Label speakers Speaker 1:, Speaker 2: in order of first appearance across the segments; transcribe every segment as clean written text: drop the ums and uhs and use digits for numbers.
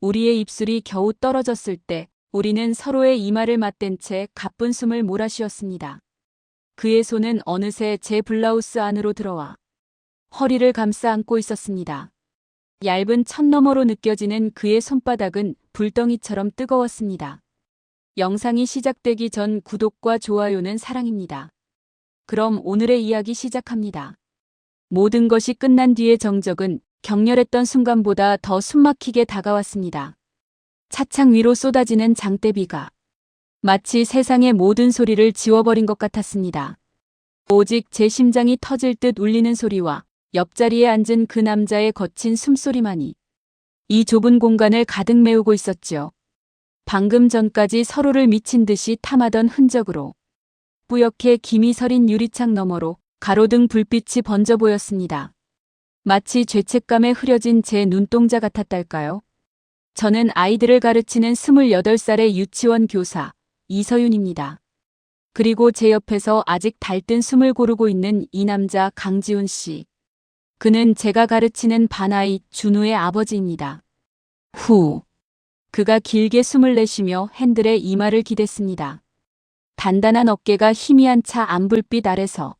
Speaker 1: 우리의 입술이 겨우 떨어졌을 때 우리는 서로의 이마를 맞댄 채 가쁜 숨을 몰아쉬었습니다. 그의 손은 어느새 제 블라우스 안으로 들어와 허리를 감싸 안고 있었습니다. 얇은 천너머로 느껴지는 그의 손바닥은 불덩이처럼 뜨거웠습니다. 영상이 시작되기 전 구독과 좋아요는 사랑입니다. 그럼 오늘의 이야기 시작합니다. 모든 것이 끝난 뒤의 정적은 격렬했던 순간보다 더 숨막히게 다가왔습니다. 차창 위로 쏟아지는 장대비가 마치 세상의 모든 소리를 지워버린 것 같았습니다. 오직 제 심장이 터질 듯 울리는 소리와 옆자리에 앉은 그 남자의 거친 숨소리만이 이 좁은 공간을 가득 메우고 있었죠. 방금 전까지 서로를 미친 듯이 탐하던 흔적으로 뿌옇게 김이 서린 유리창 너머로 가로등 불빛이 번져 보였습니다. 마치 죄책감에 흐려진 제 눈동자 같았달까요? 저는 아이들을 가르치는 28살의 유치원 교사 이서윤입니다. 그리고 제 옆에서 아직 달뜬 숨을 고르고 있는 이 남자 강지훈 씨. 그는 제가 가르치는 반아이 준우의 아버지입니다. 후. 그가 길게 숨을 내쉬며 핸들에 이마를 기댔습니다. 단단한 어깨가 희미한 차 안불빛 아래서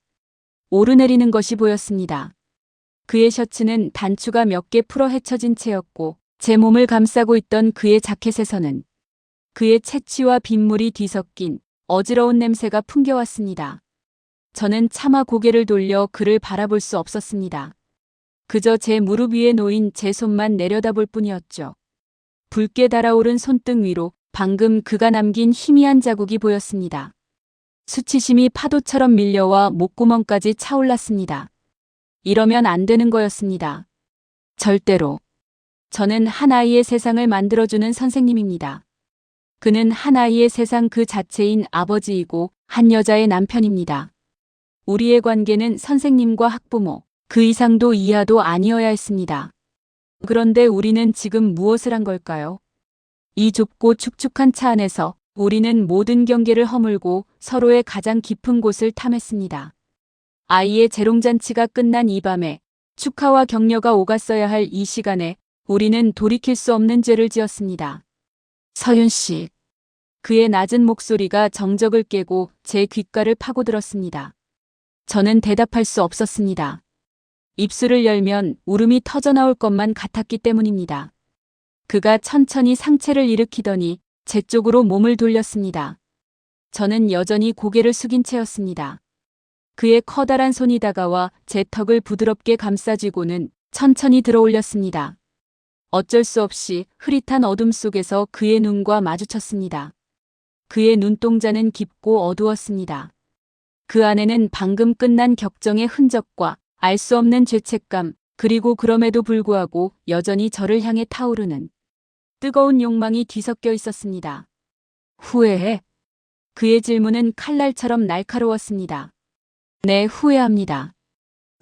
Speaker 1: 오르내리는 것이 보였습니다. 그의 셔츠는 단추가 몇 개 풀어 헤쳐진 채였고 제 몸을 감싸고 있던 그의 자켓에서는 그의 채취와 빗물이 뒤섞인 어지러운 냄새가 풍겨왔습니다. 저는 차마 고개를 돌려 그를 바라볼 수 없었습니다. 그저 제 무릎 위에 놓인 제 손만 내려다볼 뿐이었죠. 붉게 달아오른 손등 위로 방금 그가 남긴 희미한 자국이 보였습니다. 수치심이 파도처럼 밀려와 목구멍까지 차올랐습니다. 이러면 안 되는 거였습니다. 절대로. 저는 한 아이의 세상을 만들어주는 선생님입니다. 그는 한 아이의 세상 그 자체인 아버지이고 한 여자의 남편입니다. 우리의 관계는 선생님과 학부모, 그 이상도 이하도 아니어야 했습니다. 그런데 우리는 지금 무엇을 한 걸까요? 이 좁고 축축한 차 안에서 우리는 모든 경계를 허물고 서로의 가장 깊은 곳을 탐했습니다. 아이의 재롱잔치가 끝난 이 밤에 축하와 격려가 오갔어야 할 이 시간에 우리는 돌이킬 수 없는 죄를 지었습니다. 서윤 씨. 그의 낮은 목소리가 정적을 깨고 제 귓가를 파고들었습니다. 저는 대답할 수 없었습니다. 입술을 열면 울음이 터져나올 것만 같았기 때문입니다. 그가 천천히 상체를 일으키더니 제 쪽으로 몸을 돌렸습니다. 저는 여전히 고개를 숙인 채였습니다. 그의 커다란 손이 다가와 제 턱을 부드럽게 감싸쥐고는 천천히 들어올렸습니다. 어쩔 수 없이 흐릿한 어둠 속에서 그의 눈과 마주쳤습니다. 그의 눈동자는 깊고 어두웠습니다. 그 안에는 방금 끝난 격정의 흔적과 알 수 없는 죄책감, 그리고 그럼에도 불구하고 여전히 저를 향해 타오르는 뜨거운 욕망이 뒤섞여 있었습니다. 후회해? 그의 질문은 칼날처럼 날카로웠습니다. 네, 후회합니다.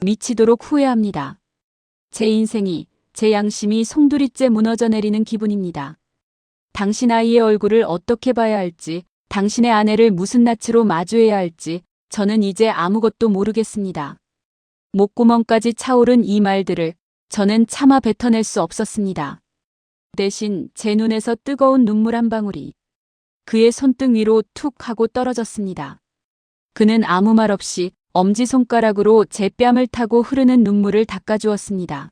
Speaker 1: 미치도록 후회합니다. 제 인생이, 제 양심이 송두리째 무너져 내리는 기분입니다. 당신 아이의 얼굴을 어떻게 봐야 할지, 당신의 아내를 무슨 낯으로 마주해야 할지 저는 이제 아무것도 모르겠습니다. 목구멍까지 차오른 이 말들을 저는 차마 뱉어낼 수 없었습니다. 대신 제 눈에서 뜨거운 눈물 한 방울이 그의 손등 위로 툭 하고 떨어졌습니다. 그는 아무 말 없이 엄지손가락으로 제 뺨을 타고 흐르는 눈물을 닦아주었습니다.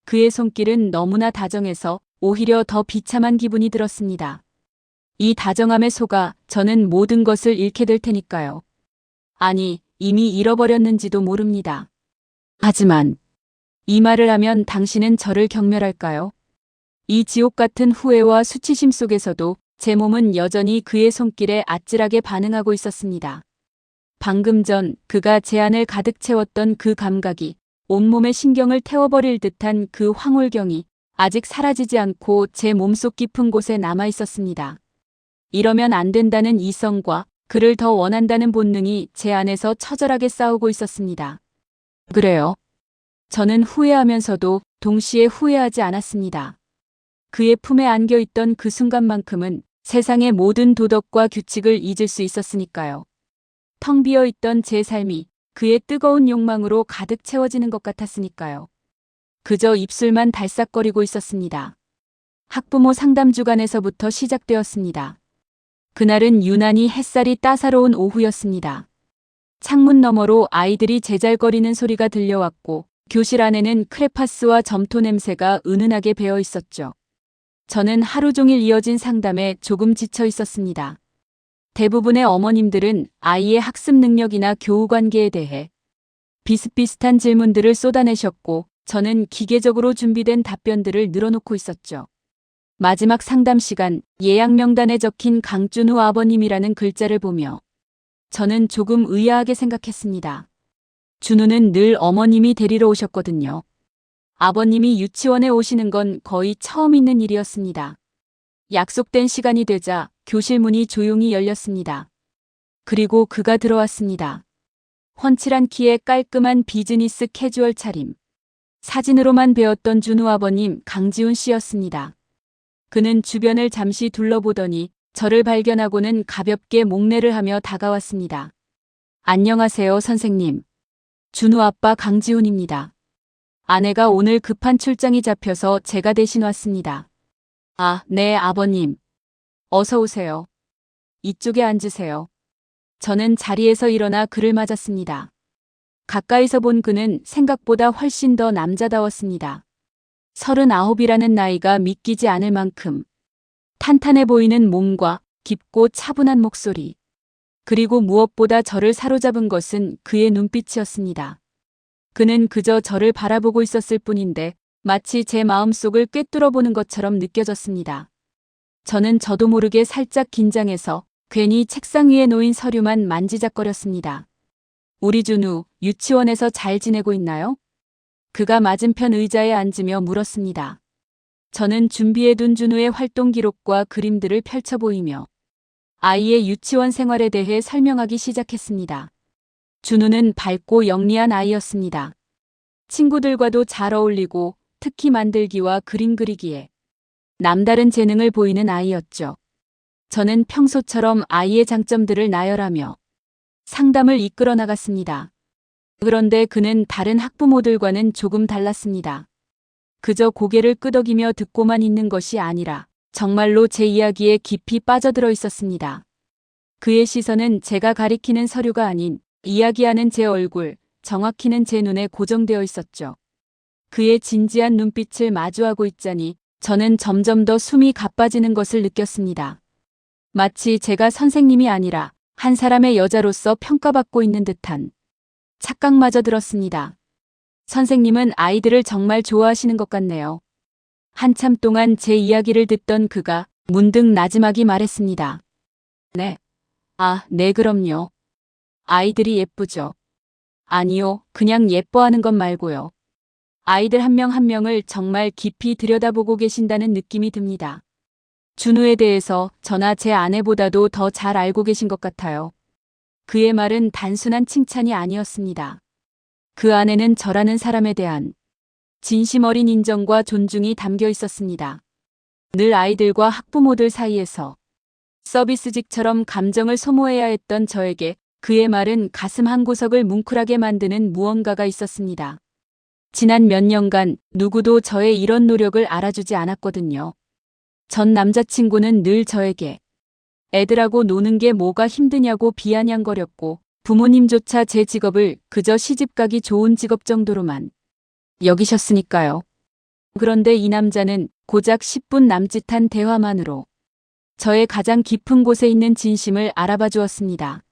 Speaker 1: 그의 손길은 너무나 다정해서 오히려 더 비참한 기분이 들었습니다. 이 다정함에 속아 저는 모든 것을 잃게 될 테니까요. 아니, 이미 잃어버렸는지도 모릅니다. 하지만 이 말을 하면 당신은 저를 경멸할까요? 이 지옥 같은 후회와 수치심 속에서도 제 몸은 여전히 그의 손길에 아찔하게 반응하고 있었습니다. 방금 전 그가 제 안을 가득 채웠던 그 감각이 온몸의 신경을 태워버릴 듯한 그 황홀경이 아직 사라지지 않고 제 몸속 깊은 곳에 남아 있었습니다. 이러면 안 된다는 이성과 그를 더 원한다는 본능이 제 안에서 처절하게 싸우고 있었습니다. 그래요. 저는 후회하면서도 동시에 후회하지 않았습니다. 그의 품에 안겨있던 그 순간만큼은 세상의 모든 도덕과 규칙을 잊을 수 있었으니까요. 텅 비어있던 제 삶이 그의 뜨거운 욕망으로 가득 채워지는 것 같았으니까요. 그저 입술만 달싹거리고 있었습니다. 학부모 상담 주간에서부터 시작되었습니다. 그날은 유난히 햇살이 따사로운 오후였습니다. 창문 너머로 아이들이 제잘거리는 소리가 들려왔고 교실 안에는 크레파스와 점토 냄새가 은은하게 배어 있었죠. 저는 하루 종일 이어진 상담에 조금 지쳐 있었습니다. 대부분의 어머님들은 아이의 학습 능력이나 교우 관계에 대해 비슷비슷한 질문들을 쏟아내셨고 저는 기계적으로 준비된 답변들을 늘어놓고 있었죠. 마지막 상담 시간 예약 명단에 적힌 강준우 아버님이라는 글자를 보며 저는 조금 의아하게 생각했습니다. 준우는 늘 어머님이 데리러 오셨거든요. 아버님이 유치원에 오시는 건 거의 처음 있는 일이었습니다. 약속된 시간이 되자 교실 문이 조용히 열렸습니다. 그리고 그가 들어왔습니다. 훤칠한 키에 깔끔한 비즈니스 캐주얼 차림. 사진으로만 배웠던 준우 아버님 강지훈 씨였습니다. 그는 주변을 잠시 둘러보더니 저를 발견하고는 가볍게 목례를 하며 다가왔습니다. 안녕하세요, 선생님. 준우 아빠 강지훈입니다. 아내가 오늘 급한 출장이 잡혀서 제가 대신 왔습니다. 아, 네, 아버님. 어서 오세요. 이쪽에 앉으세요. 저는 자리에서 일어나 그를 맞았습니다. 가까이서 본 그는 생각보다 훨씬 더 남자다웠습니다. 39이라는 나이가 믿기지 않을 만큼 탄탄해 보이는 몸과 깊고 차분한 목소리. 그리고 무엇보다 저를 사로잡은 것은 그의 눈빛이었습니다. 그는 그저 저를 바라보고 있었을 뿐인데 마치 제 마음속을 꿰뚫어 보는 것처럼 느껴졌습니다. 저도 모르게 살짝 긴장해서 괜히 책상 위에 놓인 서류만 만지작거렸습니다. 우리 준우, 유치원에서 잘 지내고 있나요? 그가 맞은편 의자에 앉으며 물었습니다. 저는 준비해둔 준우의 활동 기록과 그림들을 펼쳐 보이며 아이의 유치원 생활에 대해 설명하기 시작했습니다. 준우는 밝고 영리한 아이였습니다. 친구들과도 잘 어울리고 특히 만들기와 그림 그리기에 남다른 재능을 보이는 아이였죠. 저는 평소처럼 아이의 장점들을 나열하며 상담을 이끌어 나갔습니다. 그런데 그는 다른 학부모들과는 조금 달랐습니다. 그저 고개를 끄덕이며 듣고만 있는 것이 아니라 정말로 제 이야기에 깊이 빠져들어 있었습니다. 그의 시선은 제가 가리키는 서류가 아닌 이야기하는 제 얼굴, 정확히는 제 눈에 고정되어 있었죠. 그의 진지한 눈빛을 마주하고 있자니 저는 점점 더 숨이 가빠지는 것을 느꼈습니다. 마치 제가 선생님이 아니라 한 사람의 여자로서 평가받고 있는 듯한 착각마저 들었습니다. 선생님은 아이들을 정말 좋아하시는 것 같네요. 한참 동안 제 이야기를 듣던 그가 문득 나지막이 말했습니다. 네. 아, 네, 그럼요. 아이들이 예쁘죠. 아니요, 그냥 예뻐하는 것 말고요. 아이들 한 명 한 명을 정말 깊이 들여다보고 계신다는 느낌이 듭니다. 준우에 대해서 저나 제 아내보다도 더 잘 알고 계신 것 같아요. 그의 말은 단순한 칭찬이 아니었습니다. 그 안에는 저라는 사람에 대한 진심 어린 인정과 존중이 담겨 있었습니다. 늘 아이들과 학부모들 사이에서 서비스직처럼 감정을 소모해야 했던 저에게 그의 말은 가슴 한구석을 뭉클하게 만드는 무언가가 있었습니다. 지난 몇 년간 누구도 저의 이런 노력을 알아주지 않았거든요. 전 남자친구는 늘 저에게 애들하고 노는 게 뭐가 힘드냐고 비아냥거렸고 부모님조차 제 직업을 그저 시집가기 좋은 직업 정도로만 여기셨으니까요. 그런데 이 남자는 고작 10분 남짓한 대화만으로 저의 가장 깊은 곳에 있는 진심을 알아봐 주었습니다.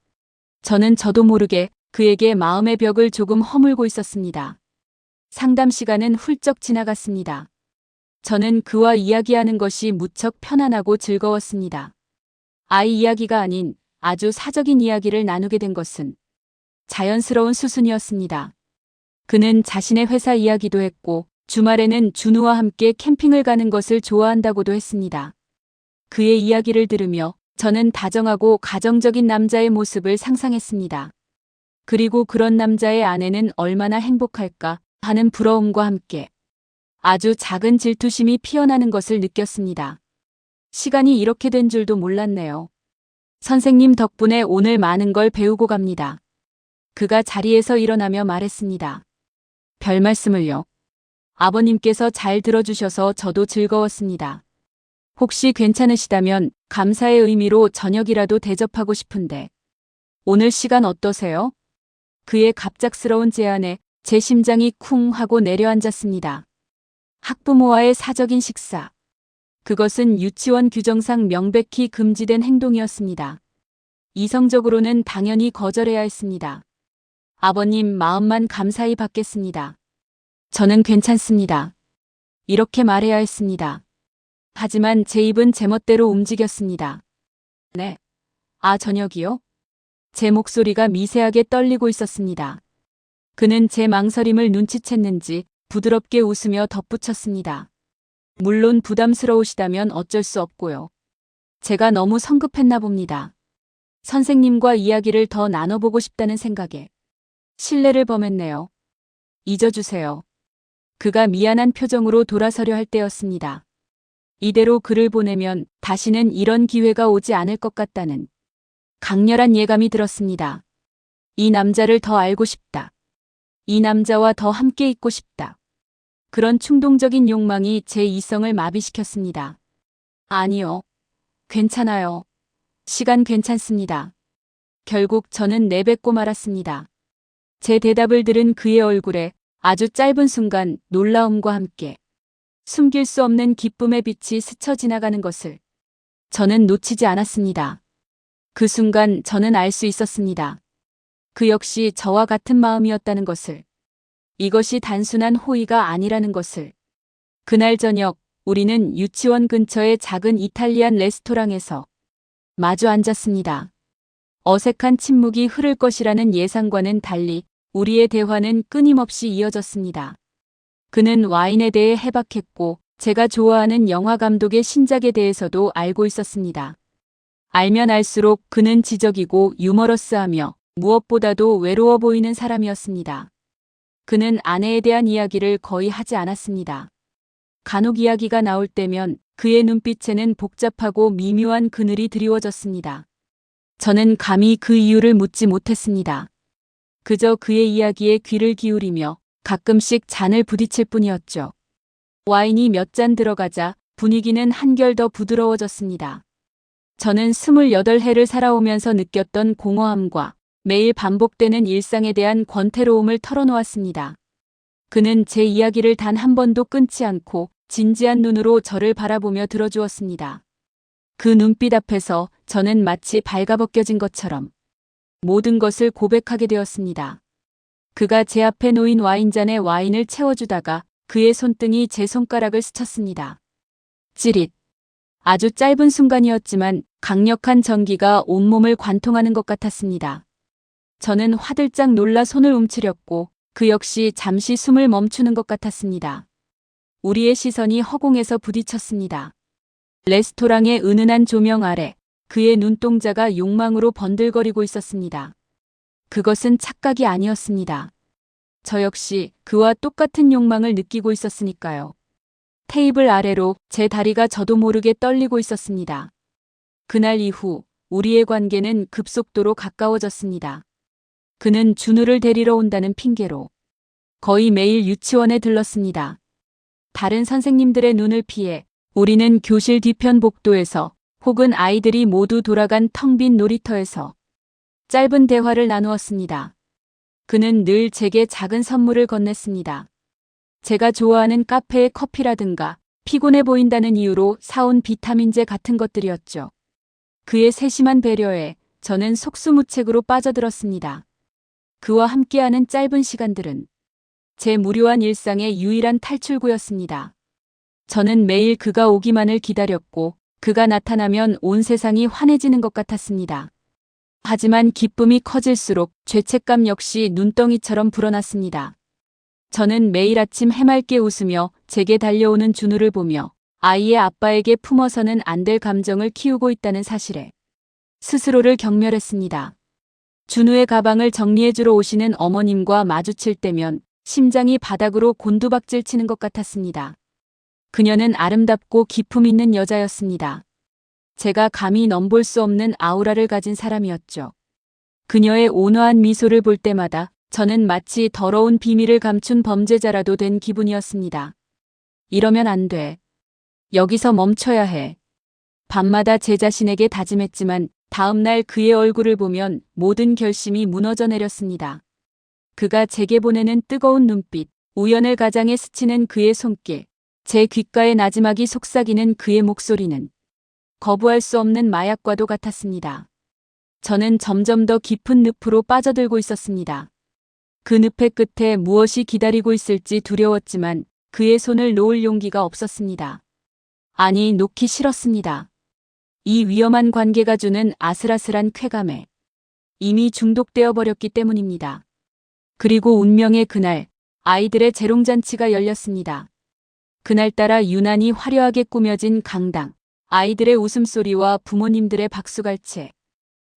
Speaker 1: 저도 모르게 그에게 마음의 벽을 조금 허물고 있었습니다. 상담 시간은 훌쩍 지나갔습니다. 저는 그와 이야기하는 것이 무척 편안하고 즐거웠습니다. 아이 이야기가 아닌 아주 사적인 이야기를 나누게 된 것은 자연스러운 수순이었습니다. 그는 자신의 회사 이야기도 했고 주말에는 준우와 함께 캠핑을 가는 것을 좋아한다고도 했습니다. 그의 이야기를 들으며 저는 다정하고 가정적인 남자의 모습을 상상했습니다. 그리고 그런 남자의 아내는 얼마나 행복할까 하는 부러움과 함께 아주 작은 질투심이 피어나는 것을 느꼈습니다. 시간이 이렇게 된 줄도 몰랐네요. 선생님 덕분에 오늘 많은 걸 배우고 갑니다. 그가 자리에서 일어나며 말했습니다. 별 말씀을요. 아버님께서 잘 들어주셔서 저도 즐거웠습니다. 혹시 괜찮으시다면 감사의 의미로 저녁이라도 대접하고 싶은데 오늘 시간 어떠세요? 그의 갑작스러운 제안에 제 심장이 쿵 하고 내려앉았습니다. 학부모와의 사적인 식사. 그것은 유치원 규정상 명백히 금지된 행동이었습니다. 이성적으로는 당연히 거절해야 했습니다. 아버님 마음만 감사히 받겠습니다. 저는 괜찮습니다. 이렇게 말해야 했습니다. 하지만 제 입은 제멋대로 움직였습니다. 네. 저녁이요? 제 목소리가 미세하게 떨리고 있었습니다. 그는 제 망설임을 눈치챘는지 부드럽게 웃으며 덧붙였습니다. 물론 부담스러우시다면 어쩔 수 없고요. 제가 너무 성급했나 봅니다. 선생님과 이야기를 더 나눠보고 싶다는 생각에 신뢰를 범했네요. 잊어주세요. 그가 미안한 표정으로 돌아서려 할 때였습니다. 이대로 그를 보내면 다시는 이런 기회가 오지 않을 것 같다는 강렬한 예감이 들었습니다. 이 남자를 더 알고 싶다. 이 남자와 더 함께 있고 싶다. 그런 충동적인 욕망이 제 이성을 마비시켰습니다. 아니요. 괜찮아요. 시간 괜찮습니다. 결국 저는 내뱉고 말았습니다. 제 대답을 들은 그의 얼굴에 아주 짧은 순간 놀라움과 함께 숨길 수 없는 기쁨의 빛이 스쳐 지나가는 것을 저는 놓치지 않았습니다. 그 순간 저는 알 수 있었습니다. 그 역시 저와 같은 마음이었다는 것을. 이것이 단순한 호의가 아니라는 것을. 그날 저녁 우리는 유치원 근처의 작은 이탈리안 레스토랑에서 마주 앉았습니다. 어색한 침묵이 흐를 것이라는 예상과는 달리 우리의 대화는 끊임없이 이어졌습니다. 그는 와인에 대해 해박했고 제가 좋아하는 영화 감독의 신작에 대해서도 알고 있었습니다. 알면 알수록 그는 지적이고 유머러스하며 무엇보다도 외로워 보이는 사람이었습니다. 그는 아내에 대한 이야기를 거의 하지 않았습니다. 간혹 이야기가 나올 때면 그의 눈빛에는 복잡하고 미묘한 그늘이 드리워졌습니다. 저는 감히 그 이유를 묻지 못했습니다. 그저 그의 이야기에 귀를 기울이며 가끔씩 잔을 부딪힐 뿐이었죠. 와인이 몇 잔 들어가자 분위기는 한결 더 부드러워졌습니다. 저는 28해를 살아오면서 느꼈던 공허함과 매일 반복되는 일상에 대한 권태로움을 털어놓았습니다. 그는 제 이야기를 단 한 번도 끊지 않고 진지한 눈으로 저를 바라보며 들어주었습니다. 그 눈빛 앞에서 저는 마치 발가벗겨진 것처럼 모든 것을 고백하게 되었습니다. 그가 제 앞에 놓인 와인잔에 와인을 채워주다가 그의 손등이 제 손가락을 스쳤습니다. 찌릿. 아주 짧은 순간이었지만 강력한 전기가 온몸을 관통하는 것 같았습니다. 저는 화들짝 놀라 손을 움츠렸고 그 역시 잠시 숨을 멈추는 것 같았습니다. 우리의 시선이 허공에서 부딪혔습니다. 레스토랑의 은은한 조명 아래 그의 눈동자가 욕망으로 번들거리고 있었습니다. 그것은 착각이 아니었습니다. 저 역시 그와 똑같은 욕망을 느끼고 있었으니까요. 테이블 아래로 제 다리가 저도 모르게 떨리고 있었습니다. 그날 이후 우리의 관계는 급속도로 가까워졌습니다. 그는 준우를 데리러 온다는 핑계로 거의 매일 유치원에 들렀습니다. 다른 선생님들의 눈을 피해 우리는 교실 뒤편 복도에서 혹은 아이들이 모두 돌아간 텅 빈 놀이터에서 짧은 대화를 나누었습니다. 그는 늘 제게 작은 선물을 건넸습니다. 제가 좋아하는 카페의 커피라든가 피곤해 보인다는 이유로 사온 비타민제 같은 것들이었죠. 그의 세심한 배려에 저는 속수무책으로 빠져들었습니다. 그와 함께하는 짧은 시간들은 제 무료한 일상의 유일한 탈출구였습니다. 저는 매일 그가 오기만을 기다렸고 그가 나타나면 온 세상이 환해지는 것 같았습니다. 하지만 기쁨이 커질수록 죄책감 역시 눈덩이처럼 불어났습니다. 저는 매일 아침 해맑게 웃으며 제게 달려오는 준우를 보며 아이의 아빠에게 품어서는 안 될 감정을 키우고 있다는 사실에 스스로를 경멸했습니다. 준우의 가방을 정리해주러 오시는 어머님과 마주칠 때면 심장이 바닥으로 곤두박질 치는 것 같았습니다. 그녀는 아름답고 기품 있는 여자였습니다. 제가 감히 넘볼 수 없는 아우라를 가진 사람이었죠. 그녀의 온화한 미소를 볼 때마다 저는 마치 더러운 비밀을 감춘 범죄자라도 된 기분이었습니다. 이러면 안 돼. 여기서 멈춰야 해. 밤마다 제 자신에게 다짐했지만 다음 날 그의 얼굴을 보면 모든 결심이 무너져 내렸습니다. 그가 제게 보내는 뜨거운 눈빛, 우연을 가장에 스치는 그의 손길, 제 귓가에 나지막이 속삭이는 그의 목소리는 거부할 수 없는 마약과도 같았습니다. 저는 점점 더 깊은 늪으로 빠져들고 있었습니다. 그 늪의 끝에 무엇이 기다리고 있을지 두려웠지만 그의 손을 놓을 용기가 없었습니다. 아니, 놓기 싫었습니다. 이 위험한 관계가 주는 아슬아슬한 쾌감에 이미 중독되어 버렸기 때문입니다. 그리고 운명의 그날, 아이들의 재롱잔치가 열렸습니다. 그날따라 유난히 화려하게 꾸며진 강당, 아이들의 웃음소리와 부모님들의 박수갈채,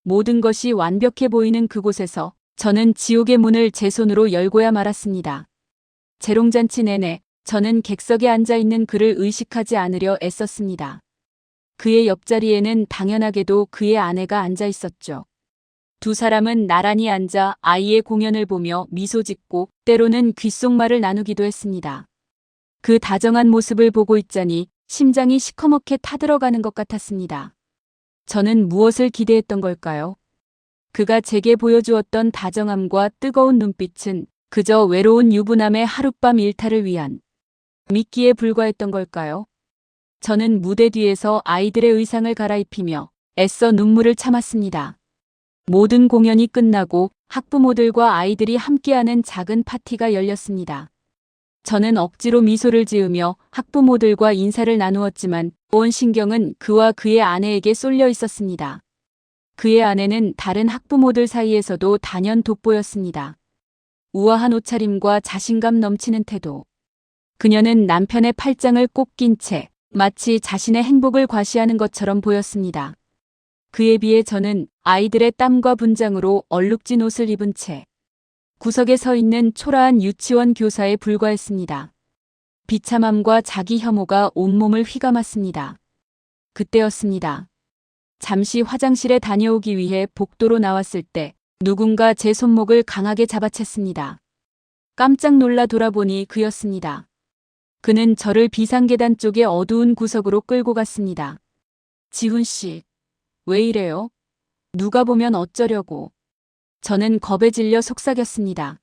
Speaker 1: 모든 것이 완벽해 보이는 그곳에서 저는 지옥의 문을 제 손으로 열고야 말았습니다. 재롱잔치 내내 저는 객석에 앉아 있는 그를 의식하지 않으려 애썼습니다. 그의 옆자리에는 당연하게도 그의 아내가 앉아 있었죠. 두 사람은 나란히 앉아 아이의 공연을 보며 미소 짓고 때로는 귓속말을 나누기도 했습니다. 그 다정한 모습을 보고 있자니 심장이 시커멓게 타들어가는 것 같았습니다. 저는 무엇을 기대했던 걸까요? 그가 제게 보여주었던 다정함과 뜨거운 눈빛은 그저 외로운 유부남의 하룻밤 일탈을 위한 미끼에 불과했던 걸까요? 저는 무대 뒤에서 아이들의 의상을 갈아입히며 애써 눈물을 참았습니다. 모든 공연이 끝나고 학부모들과 아이들이 함께하는 작은 파티가 열렸습니다. 저는 억지로 미소를 지으며 학부모들과 인사를 나누었지만 온 신경은 그와 그의 아내에게 쏠려 있었습니다. 그의 아내는 다른 학부모들 사이에서도 단연 돋보였습니다. 우아한 옷차림과 자신감 넘치는 태도. 그녀는 남편의 팔짱을 꼭 낀 채 마치 자신의 행복을 과시하는 것처럼 보였습니다. 그에 비해 저는 아이들의 땀과 분장으로 얼룩진 옷을 입은 채 구석에 서 있는 초라한 유치원 교사에 불과했습니다. 비참함과 자기 혐오가 온몸을 휘감았습니다. 그때였습니다. 잠시 화장실에 다녀오기 위해 복도로 나왔을 때 누군가 제 손목을 강하게 잡아챘습니다. 깜짝 놀라 돌아보니 그였습니다. 그는 저를 비상계단 쪽의 어두운 구석으로 끌고 갔습니다. 지훈 씨, 왜 이래요? 누가 보면 어쩌려고. 저는 겁에 질려 속삭였습니다.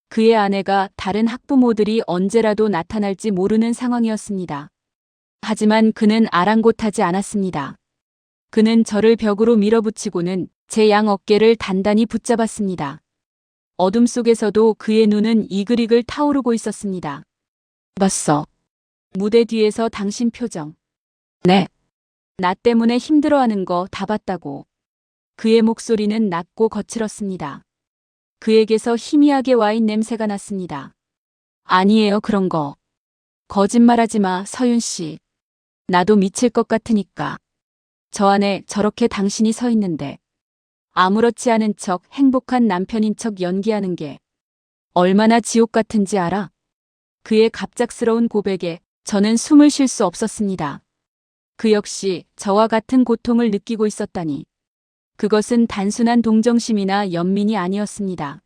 Speaker 1: 그의 아내가 다른 학부모들이 언제라도 나타날지 모르는 상황이었습니다. 하지만 그는 아랑곳하지 않았습니다. 그는 저를 벽으로 밀어붙이고는 제 양 어깨를 단단히 붙잡았습니다. 어둠 속에서도 그의 눈은 이글이글 타오르고 있었습니다. 봤어. 무대 뒤에서 당신 표정. 네. 나 때문에 힘들어하는 거 다 봤다고. 그의 목소리는 낮고 거칠었습니다. 그에게서 희미하게 와인 냄새가 났습니다. 아니에요, 그런 거. 거짓말하지 마, 서윤 씨. 나도 미칠 것 같으니까. 저 안에 저렇게 당신이 서 있는데 아무렇지 않은 척 행복한 남편인 척 연기하는 게 얼마나 지옥 같은지 알아? 그의 갑작스러운 고백에 저는 숨을 쉴 수 없었습니다. 그 역시 저와 같은 고통을 느끼고 있었다니. 그것은 단순한 동정심이나 연민이 아니었습니다.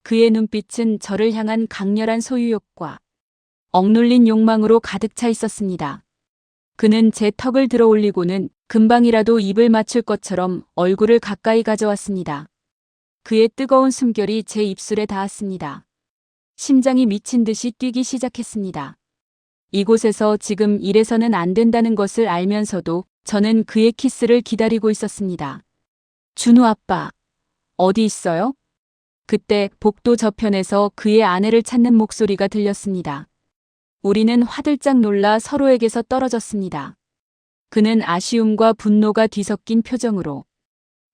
Speaker 1: 그의 눈빛은 저를 향한 강렬한 소유욕과 억눌린 욕망으로 가득 차 있었습니다. 그는 제 턱을 들어 올리고는 금방이라도 입을 맞출 것처럼 얼굴을 가까이 가져왔습니다. 그의 뜨거운 숨결이 제 입술에 닿았습니다. 심장이 미친 듯이 뛰기 시작했습니다. 이곳에서 지금 이래서는 안 된다는 것을 알면서도 저는 그의 키스를 기다리고 있었습니다. 준우 아빠, 어디 있어요? 그때 복도 저편에서 그의 아내를 찾는 목소리가 들렸습니다. 우리는 화들짝 놀라 서로에게서 떨어졌습니다. 그는 아쉬움과 분노가 뒤섞인 표정으로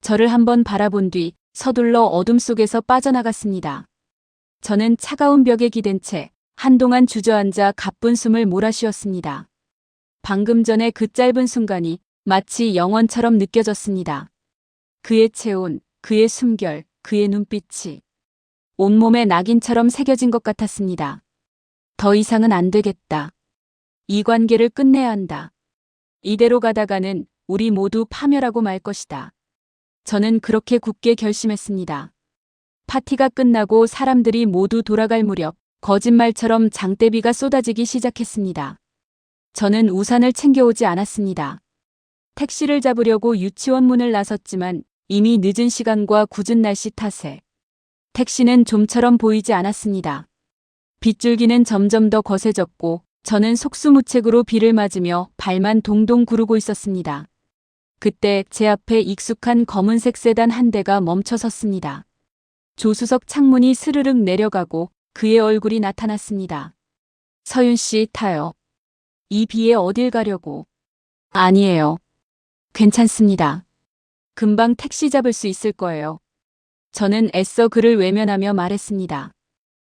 Speaker 1: 저를 한번 바라본 뒤 서둘러 어둠 속에서 빠져나갔습니다. 저는 차가운 벽에 기댄 채 한동안 주저앉아 가쁜 숨을 몰아쉬었습니다. 방금 전에 그 짧은 순간이 마치 영원처럼 느껴졌습니다. 그의 체온, 그의 숨결, 그의 눈빛이 온몸에 낙인처럼 새겨진 것 같았습니다. 더 이상은 안 되겠다. 이 관계를 끝내야 한다. 이대로 가다가는 우리 모두 파멸하고 말 것이다. 저는 그렇게 굳게 결심했습니다. 파티가 끝나고 사람들이 모두 돌아갈 무렵 거짓말처럼 장대비가 쏟아지기 시작했습니다. 저는 우산을 챙겨오지 않았습니다. 택시를 잡으려고 유치원 문을 나섰지만 이미 늦은 시간과 궂은 날씨 탓에 택시는 좀처럼 보이지 않았습니다. 빗줄기는 점점 더 거세졌고 저는 속수무책으로 비를 맞으며 발만 동동 구르고 있었습니다. 그때 제 앞에 익숙한 검은색 세단 한 대가 멈춰 섰습니다. 조수석 창문이 스르륵 내려가고 그의 얼굴이 나타났습니다. 서윤 씨 타요. 이 비에 어딜 가려고. 아니에요. 괜찮습니다. 금방 택시 잡을 수 있을 거예요. 저는 애써 그를 외면하며 말했습니다.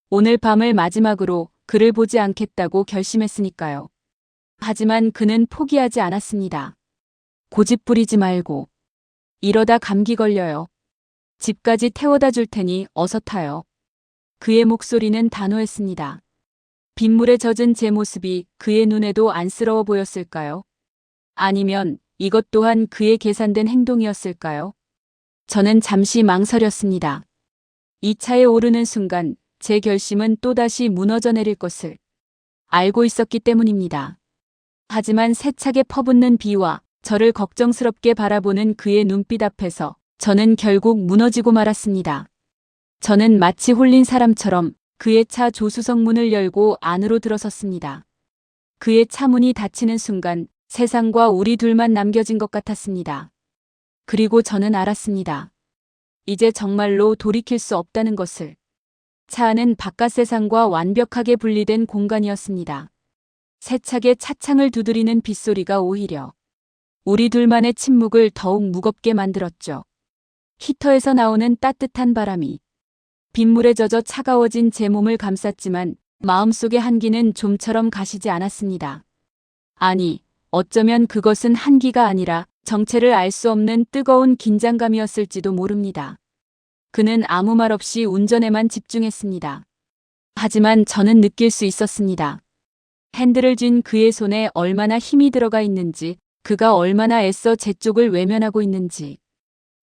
Speaker 1: 오늘 밤을 마지막으로 그를 보지 않겠다고 결심했으니까요. 하지만 그는 포기하지 않았습니다. 고집 부리지 말고. 이러다 감기 걸려요. 집까지 태워다 줄 테니 어서 타요. 그의 목소리는 단호했습니다. 빗물에 젖은 제 모습이 그의 눈에도 안쓰러워 보였을까요? 아니면 이것 또한 그의 계산된 행동이었을까요? 저는 잠시 망설였습니다. 이 차에 오르는 순간 제 결심은 또다시 무너져 내릴 것을 알고 있었기 때문입니다. 하지만 세차게 퍼붓는 비와 저를 걱정스럽게 바라보는 그의 눈빛 앞에서 저는 결국 무너지고 말았습니다. 저는 마치 홀린 사람처럼 그의 차 조수석 문을 열고 안으로 들어섰습니다. 그의 차 문이 닫히는 순간 세상과 우리 둘만 남겨진 것 같았습니다. 그리고 저는 알았습니다. 이제 정말로 돌이킬 수 없다는 것을. 차 안은 바깥 세상과 완벽하게 분리된 공간이었습니다. 세차게 차창을 두드리는 빗소리가 오히려 우리 둘만의 침묵을 더욱 무겁게 만들었죠. 히터에서 나오는 따뜻한 바람이 빗물에 젖어 차가워진 제 몸을 감쌌지만 마음속의 한기는 좀처럼 가시지 않았습니다. 아니, 어쩌면 그것은 한기가 아니라 정체를 알 수 없는 뜨거운 긴장감이었을지도 모릅니다. 그는 아무 말 없이 운전에만 집중했습니다. 하지만 저는 느낄 수 있었습니다. 핸들을 쥔 그의 손에 얼마나 힘이 들어가 있는지, 그가 얼마나 애써 제 쪽을 외면하고 있는지.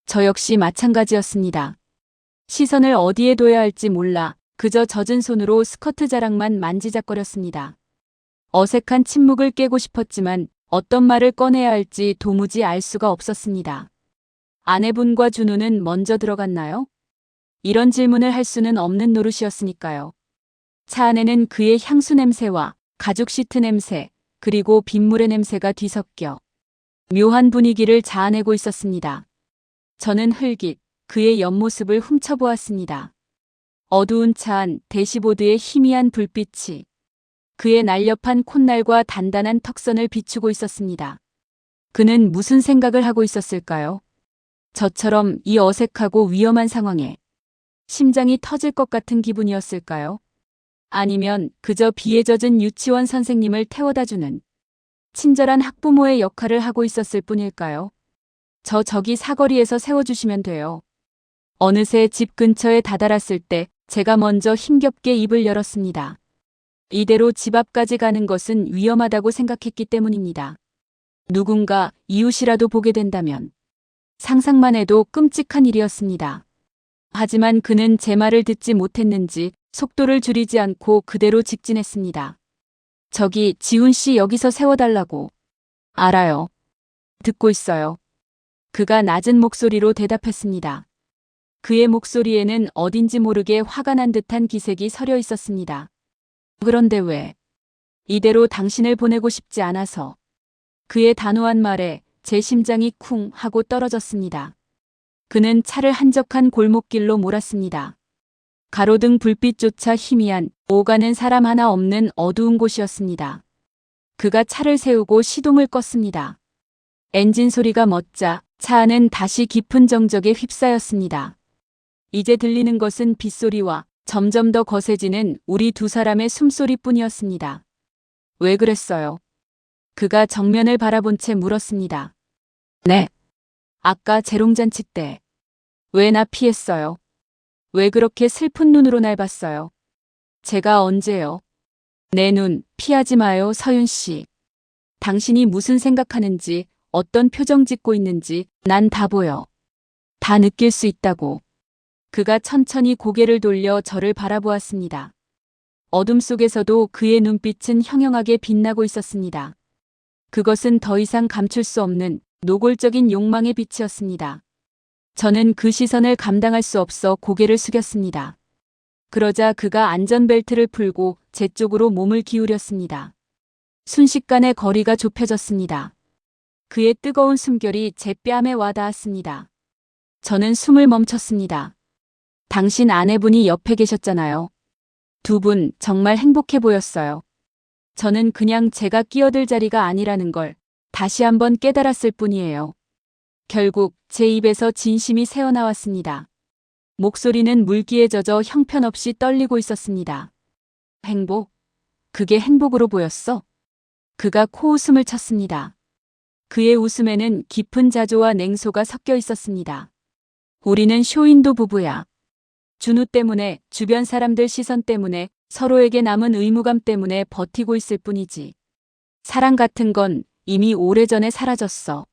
Speaker 1: 저 역시 마찬가지였습니다. 시선을 어디에 둬야 할지 몰라 그저 젖은 손으로 스커트 자락만 만지작거렸습니다. 어색한 침묵을 깨고 싶었지만 어떤 말을 꺼내야 할지 도무지 알 수가 없었습니다. 아내분과 준우는 먼저 들어갔나요? 이런 질문을 할 수는 없는 노릇이었으니까요. 차 안에는 그의 향수 냄새와 가죽 시트 냄새, 그리고 빗물의 냄새가 뒤섞여 묘한 분위기를 자아내고 있었습니다. 저는 흘깃 그의 옆모습을 훔쳐보았습니다. 어두운 차 안 대시보드의 희미한 불빛이 그의 날렵한 콧날과 단단한 턱선을 비추고 있었습니다. 그는 무슨 생각을 하고 있었을까요? 저처럼 이 어색하고 위험한 상황에 심장이 터질 것 같은 기분이었을까요? 아니면 그저 비에 젖은 유치원 선생님을 태워다주는 친절한 학부모의 역할을 하고 있었을 뿐일까요? 저기 사거리에서 세워주시면 돼요. 어느새 집 근처에 다다랐을 때 제가 먼저 힘겹게 입을 열었습니다. 이대로 집 앞까지 가는 것은 위험하다고 생각했기 때문입니다. 누군가 이웃이라도 보게 된다면 상상만 해도 끔찍한 일이었습니다. 하지만 그는 제 말을 듣지 못했는지 속도를 줄이지 않고 그대로 직진했습니다. 저기 지훈 씨 여기서 세워달라고. 알아요. 듣고 있어요. 그가 낮은 목소리로 대답했습니다. 그의 목소리에는 어딘지 모르게 화가 난 듯한 기색이 서려 있었습니다. 그런데 왜? 이대로 당신을 보내고 싶지 않아서. 그의 단호한 말에 제 심장이 쿵 하고 떨어졌습니다. 그는 차를 한적한 골목길로 몰았습니다. 가로등 불빛조차 희미한 오가는 사람 하나 없는 어두운 곳이었습니다. 그가 차를 세우고 시동을 껐습니다. 엔진 소리가 멎자 차 안은 다시 깊은 정적에 휩싸였습니다. 이제 들리는 것은 빗소리와 점점 더 거세지는 우리 두 사람의 숨소리뿐이었습니다. 왜 그랬어요? 그가 정면을 바라본 채 물었습니다. 네. 아까 재롱잔치 때. 왜 나 피했어요? 왜 그렇게 슬픈 눈으로 날 봤어요? 제가 언제요? 내 눈 피하지 마요, 서윤 씨. 당신이 무슨 생각하는지, 어떤 표정 짓고 있는지 난 다 보여. 다 느낄 수 있다고. 그가 천천히 고개를 돌려 저를 바라보았습니다. 어둠 속에서도 그의 눈빛은 형형하게 빛나고 있었습니다. 그것은 더 이상 감출 수 없는 노골적인 욕망의 빛이었습니다. 저는 그 시선을 감당할 수 없어 고개를 숙였습니다. 그러자 그가 안전벨트를 풀고 제 쪽으로 몸을 기울였습니다. 순식간에 거리가 좁혀졌습니다. 그의 뜨거운 숨결이 제 뺨에 와닿았습니다. 저는 숨을 멈췄습니다. 당신 아내분이 옆에 계셨잖아요. 두 분 정말 행복해 보였어요. 저는 그냥 제가 끼어들 자리가 아니라는 걸 다시 한번 깨달았을 뿐이에요. 결국 제 입에서 진심이 새어나왔습니다. 목소리는 물기에 젖어 형편없이 떨리고 있었습니다. 행복? 그게 행복으로 보였어? 그가 코웃음을 쳤습니다. 그의 웃음에는 깊은 자조와 냉소가 섞여 있었습니다. 우리는 쇼윈도 부부야. 준우 때문에, 주변 사람들 시선 때문에, 서로에게 남은 의무감 때문에 버티고 있을 뿐이지. 사랑 같은 건 이미 오래전에 사라졌어.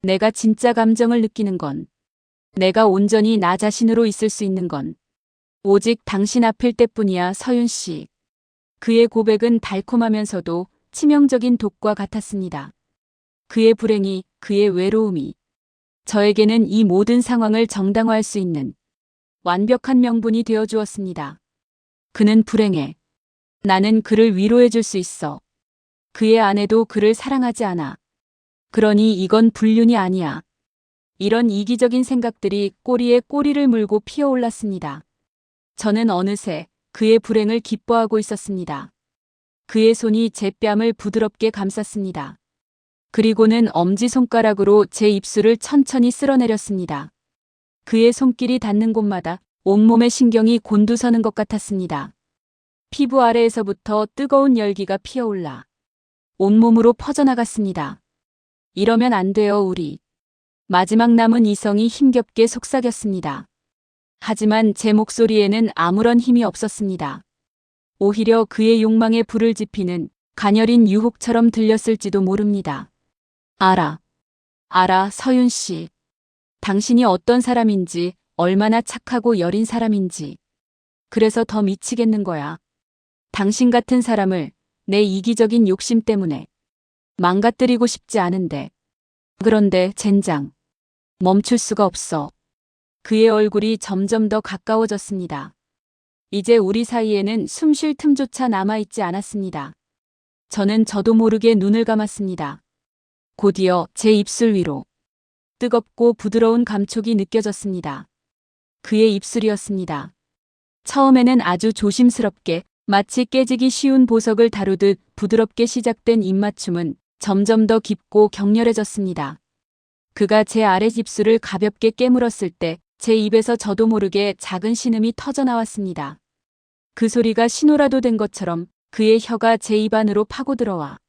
Speaker 1: 내가 진짜 감정을 느끼는 건, 내가 온전히 나 자신으로 있을 수 있는 건 오직 당신 앞일 때뿐이야, 서윤 씨. 그의 고백은 달콤하면서도 치명적인 독과 같았습니다. 그의 불행이, 그의 외로움이 저에게는 이 모든 상황을 정당화할 수 있는 완벽한 명분이 되어 주었습니다. 그는 불행해. 나는 그를 위로해 줄 수 있어. 그의 아내도 그를 사랑하지 않아. 그러니 이건 불륜이 아니야. 이런 이기적인 생각들이 꼬리에 꼬리를 물고 피어올랐습니다. 저는 어느새 그의 불행을 기뻐하고 있었습니다. 그의 손이 제 뺨을 부드럽게 감쌌습니다. 그리고는 엄지손가락으로 제 입술을 천천히 쓸어내렸습니다. 그의 손길이 닿는 곳마다 온몸의 신경이 곤두서는 것 같았습니다. 피부 아래에서부터 뜨거운 열기가 피어올라 온몸으로 퍼져나갔습니다. 이러면 안 돼요, 우리. 마지막 남은 이성이 힘겹게 속삭였습니다. 하지만 제 목소리에는 아무런 힘이 없었습니다. 오히려 그의 욕망에 불을 지피는 가녀린 유혹처럼 들렸을지도 모릅니다. 알아, 서윤 씨. 당신이 어떤 사람인지, 얼마나 착하고 여린 사람인지. 그래서 더 미치겠는 거야. 당신 같은 사람을 내 이기적인 욕심 때문에 망가뜨리고 싶지 않은데. 그런데 젠장. 멈출 수가 없어. 그의 얼굴이 점점 더 가까워졌습니다. 이제 우리 사이에는 숨 쉴 틈조차 남아있지 않았습니다. 저도 모르게 눈을 감았습니다. 곧이어 제 입술 위로 뜨겁고 부드러운 감촉이 느껴졌습니다. 그의 입술이었습니다. 처음에는 아주 조심스럽게 마치 깨지기 쉬운 보석을 다루듯 부드럽게 시작된 입맞춤은 점점 더 깊고 격렬해졌습니다. 그가 제 아랫입술을 가볍게 깨물었을 때 제 입에서 저도 모르게 작은 신음이 터져나왔습니다. 그 소리가 신호라도 된 것처럼 그의 혀가 제 입 안으로 파고들어와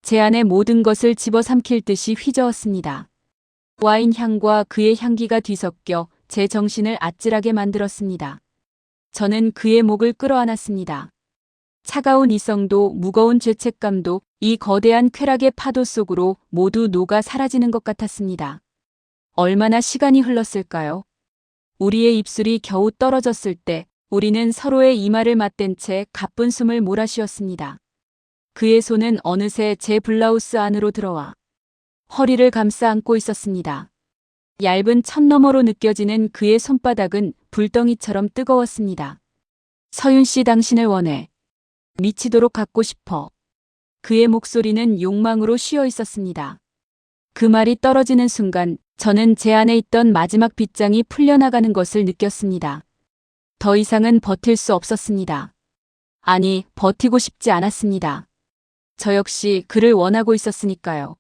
Speaker 1: 제 안의 모든 것을 집어삼킬 듯이 휘저었습니다. 와인 향과 그의 향기가 뒤섞여 제 정신을 아찔하게 만들었습니다. 저는 그의 목을 끌어안았습니다. 차가운 이성도 무거운 죄책감도 이 거대한 쾌락의 파도 속으로 모두 녹아 사라지는 것 같았습니다. 얼마나 시간이 흘렀을까요? 우리의 입술이 겨우 떨어졌을 때 우리는 서로의 이마를 맞댄 채 가쁜 숨을 몰아쉬었습니다. 그의 손은 어느새 제 블라우스 안으로 들어와 허리를 감싸 안고 있었습니다. 얇은 천 너머로 느껴지는 그의 손바닥은 불덩이처럼 뜨거웠습니다. 서윤 씨, 당신을 원해. 미치도록 갖고 싶어. 그의 목소리는 욕망으로 쉬어 있었습니다. 그 말이 떨어지는 순간 저는 제 안에 있던 마지막 빗장이 풀려나가는 것을 느꼈습니다. 더 이상은 버틸 수 없었습니다. 아니, 버티고 싶지 않았습니다. 저 역시 그를 원하고 있었으니까요.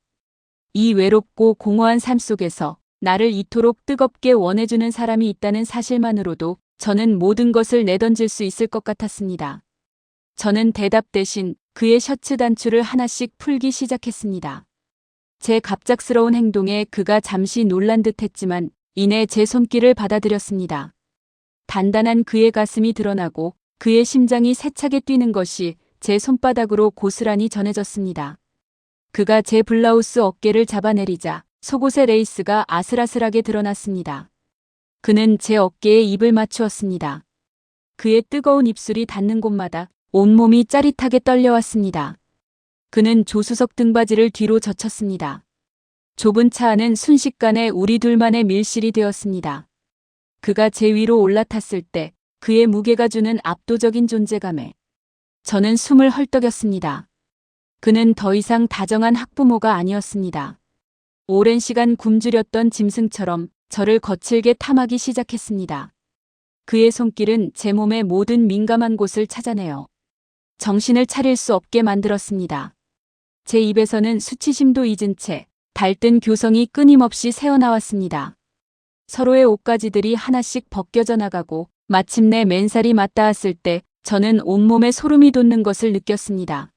Speaker 1: 이 외롭고 공허한 삶 속에서 나를 이토록 뜨겁게 원해주는 사람이 있다는 사실만으로도 저는 모든 것을 내던질 수 있을 것 같았습니다. 저는 대답 대신 그의 셔츠 단추를 하나씩 풀기 시작했습니다. 제 갑작스러운 행동에 그가 잠시 놀란 듯 했지만 이내 제 손길을 받아들였습니다. 단단한 그의 가슴이 드러나고 그의 심장이 세차게 뛰는 것이 제 손바닥으로 고스란히 전해졌습니다. 그가 제 블라우스 어깨를 잡아내리자 속옷의 레이스가 아슬아슬하게 드러났습니다. 그는 제 어깨에 입을 맞추었습니다. 그의 뜨거운 입술이 닿는 곳마다 온몸이 짜릿하게 떨려왔습니다. 그는 조수석 등받이를 뒤로 젖혔습니다. 좁은 차 안은 순식간에 우리 둘만의 밀실이 되었습니다. 그가 제 위로 올라탔을 때 그의 무게가 주는 압도적인 존재감에 저는 숨을 헐떡였습니다. 그는 더 이상 다정한 학부모가 아니었습니다. 오랜 시간 굶주렸던 짐승처럼 저를 거칠게 탐하기 시작했습니다. 그의 손길은 제 몸의 모든 민감한 곳을 찾아내어 정신을 차릴 수 없게 만들었습니다. 제 입에서는 수치심도 잊은 채 달뜬 교성이 끊임없이 새어나왔습니다. 서로의 옷가지들이 하나씩 벗겨져 나가고 마침내 맨살이 맞닿았을 때 저는 온몸에 소름이 돋는 것을 느꼈습니다.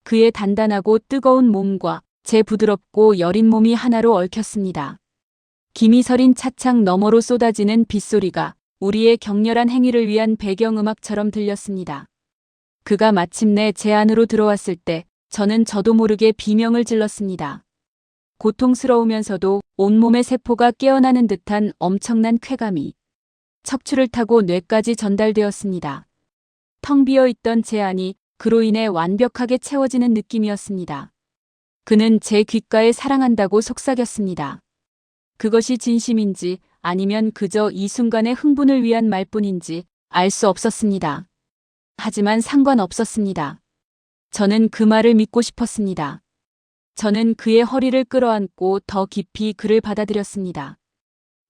Speaker 1: 그의 단단하고 뜨거운 몸과 제 부드럽고 여린 몸이 하나로 얽혔습니다. 김이 서린 차창 너머로 쏟아지는 빗소리가 우리의 격렬한 행위를 위한 배경음악처럼 들렸습니다. 그가 마침내 제 안으로 들어왔을 때 저는 저도 모르게 비명을 질렀습니다. 고통스러우면서도 온몸의 세포가 깨어나는 듯한 엄청난 쾌감이 척추를 타고 뇌까지 전달되었습니다. 텅 비어 있던 제 안이 그로 인해 완벽하게 채워지는 느낌이었습니다. 그는 제 귓가에 사랑한다고 속삭였습니다. 그것이 진심인지 아니면 그저 이 순간의 흥분을 위한 말뿐인지 알 수 없었습니다. 하지만 상관없었습니다. 저는 그 말을 믿고 싶었습니다. 저는 그의 허리를 끌어안고 더 깊이 그를 받아들였습니다.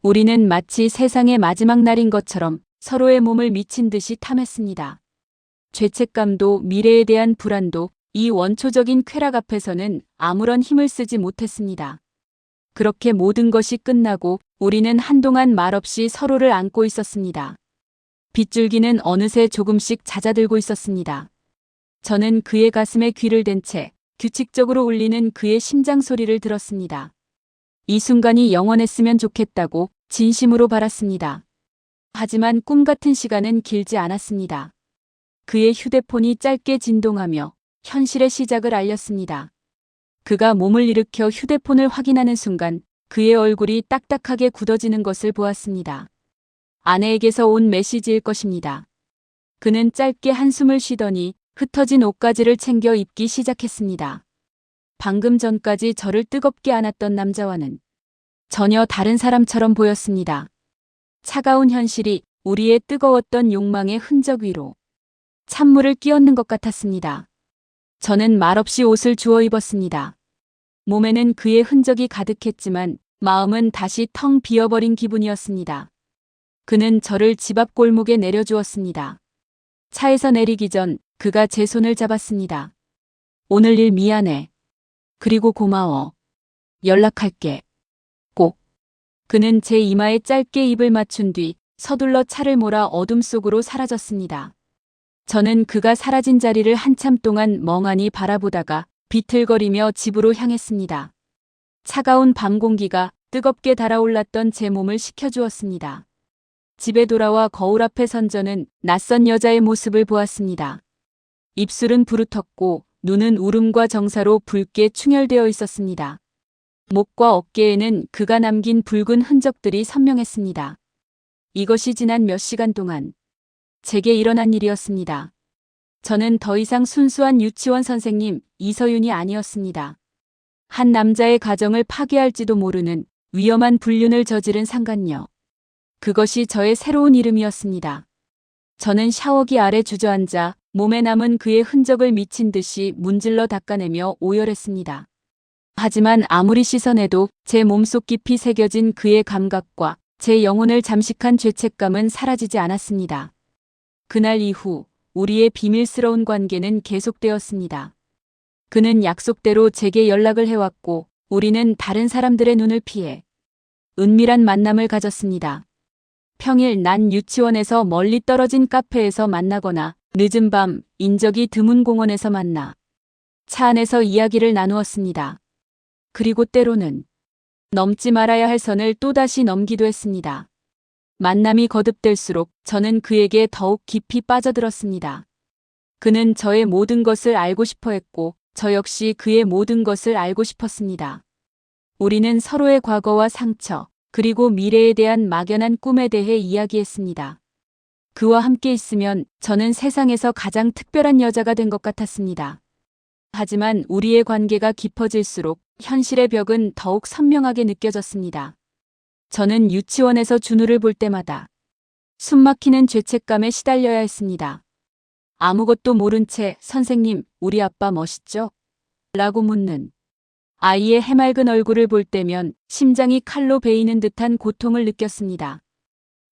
Speaker 1: 우리는 마치 세상의 마지막 날인 것처럼 서로의 몸을 미친 듯이 탐했습니다. 죄책감도 미래에 대한 불안도 이 원초적인 쾌락 앞에서는 아무런 힘을 쓰지 못했습니다. 그렇게 모든 것이 끝나고 우리는 한동안 말없이 서로를 안고 있었습니다. 빗줄기는 어느새 조금씩 잦아들고 있었습니다. 저는 그의 가슴에 귀를 댄 채 규칙적으로 울리는 그의 심장 소리를 들었습니다. 이 순간이 영원했으면 좋겠다고 진심으로 바랐습니다. 하지만 꿈 같은 시간은 길지 않았습니다. 그의 휴대폰이 짧게 진동하며 현실의 시작을 알렸습니다. 그가 몸을 일으켜 휴대폰을 확인하는 순간 그의 얼굴이 딱딱하게 굳어지는 것을 보았습니다. 아내에게서 온 메시지일 것입니다. 그는 짧게 한숨을 쉬더니 흩어진 옷가지를 챙겨 입기 시작했습니다. 방금 전까지 저를 뜨겁게 안았던 남자와는 전혀 다른 사람처럼 보였습니다. 차가운 현실이 우리의 뜨거웠던 욕망의 흔적 위로 찬물을 끼얹는 것 같았습니다. 저는 말없이 옷을 주워 입었습니다. 몸에는 그의 흔적이 가득했지만 마음은 다시 텅 비어버린 기분이었습니다. 그는 저를 집 앞 골목에 내려주었습니다. 차에서 내리기 전 그가 제 손을 잡았습니다. 오늘 일 미안해. 그리고 고마워. 연락할게. 꼭. 그는 제 이마에 짧게 입을 맞춘 뒤 서둘러 차를 몰아 어둠 속으로 사라졌습니다. 저는 그가 사라진 자리를 한참 동안 멍하니 바라보다가 비틀거리며 집으로 향했습니다. 차가운 밤 공기가 뜨겁게 달아올랐던 제 몸을 식혀주었습니다. 집에 돌아와 거울 앞에 선 저는 낯선 여자의 모습을 보았습니다. 입술은 부르텄고 눈은 울음과 정사로 붉게 충혈되어 있었습니다. 목과 어깨에는 그가 남긴 붉은 흔적들이 선명했습니다. 이것이 지난 몇 시간 동안 제게 일어난 일이었습니다. 저는 더 이상 순수한 유치원 선생님 이서윤이 아니었습니다. 한 남자의 가정을 파괴할지도 모르는 위험한 불륜을 저지른 상간녀. 그것이 저의 새로운 이름이었습니다. 저는 샤워기 아래 주저앉아 몸에 남은 그의 흔적을 미친 듯이 문질러 닦아내며 오열했습니다. 하지만 아무리 씻어내도 제 몸속 깊이 새겨진 그의 감각과 제 영혼을 잠식한 죄책감은 사라지지 않았습니다. 그날 이후 우리의 비밀스러운 관계는 계속되었습니다. 그는 약속대로 제게 연락을 해왔고 우리는 다른 사람들의 눈을 피해 은밀한 만남을 가졌습니다. 평일 난 유치원에서 멀리 떨어진 카페에서 만나거나 늦은 밤 인적이 드문 공원에서 만나 차 안에서 이야기를 나누었습니다. 그리고 때로는 넘지 말아야 할 선을 또다시 넘기도 했습니다. 만남이 거듭될수록 저는 그에게 더욱 깊이 빠져들었습니다. 그는 저의 모든 것을 알고 싶어 했고 저 역시 그의 모든 것을 알고 싶었습니다. 우리는 서로의 과거와 상처, 그리고 미래에 대한 막연한 꿈에 대해 이야기했습니다. 그와 함께 있으면 저는 세상에서 가장 특별한 여자가 된 것 같았습니다. 하지만 우리의 관계가 깊어질수록 현실의 벽은 더욱 선명하게 느껴졌습니다. 저는 유치원에서 준우를 볼 때마다 숨막히는 죄책감에 시달려야 했습니다. 아무것도 모른 채 선생님, 우리 아빠 멋있죠? 라고 묻는 아이의 해맑은 얼굴을 볼 때면 심장이 칼로 베이는 듯한 고통을 느꼈습니다.